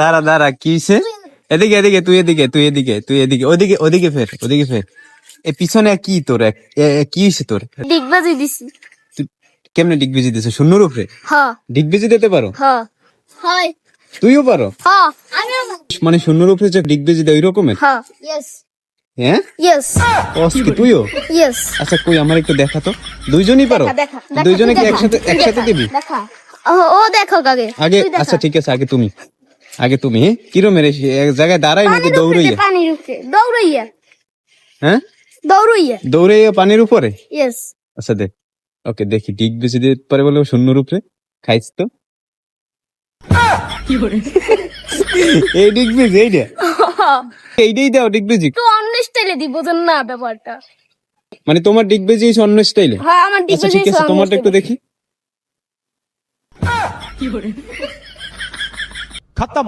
দাঁড়া দাঁড়া কি হইছে? এদিকে এদিকে তুই এদিকে তুই এদিকে তুই এদিকে ওদিকে ওদিকে ফের এ পিছনে কি তোর কি হইছে তোর? ডিগবাজি দিছি। তুই কেমনে ডিগবিজি দিছিস শূন্যর উপরে? হ্যাঁ ডিগবিজি দিতে পারো? হ্যাঁ হয় তুইও পারো? হ্যাঁ আমি মানে শূন্যর উপরে যে ডিগবিজি দেয় ওই রকমের? হ্যাঁ ইয়েস হ্যাঁ ইয়েস অস্কি তুইও? ইয়েস আচ্ছা কই আমার একটু দেখা তো। দুইজনই পারো? দেখা দুইজনে কি একসাথে দিবি? দেখা ও দেখো আগে আগে আচ্ছা ঠিক আছে আগে তুমি হ্যাঁ? কিরম মেরে এক জায়গায় দাঁড়াই নাকি দৌড়াইয়া? পানির উপরে দৌড়াইয়া হ্যাঁ দৌড়াইয়া দৌড়াইয়া পানির উপরে? ইয়েস আচ্ছা দেখ ওকে দেখি ডিগ বেশি দিতে পারে বলে শূন্যর উপরে খাইছ তো এই ডিগ বেশি এইটাই দাও ডিগ বেশি তো অন্য স্টাইলে দিব না ব্যাপারটা। মানে তোমার ডিগ বেশি অন্য স্টাইলে? হ্যাঁ আমার আচ্ছা ঠিক আছে তোমারটা একটু দেখি। खत्म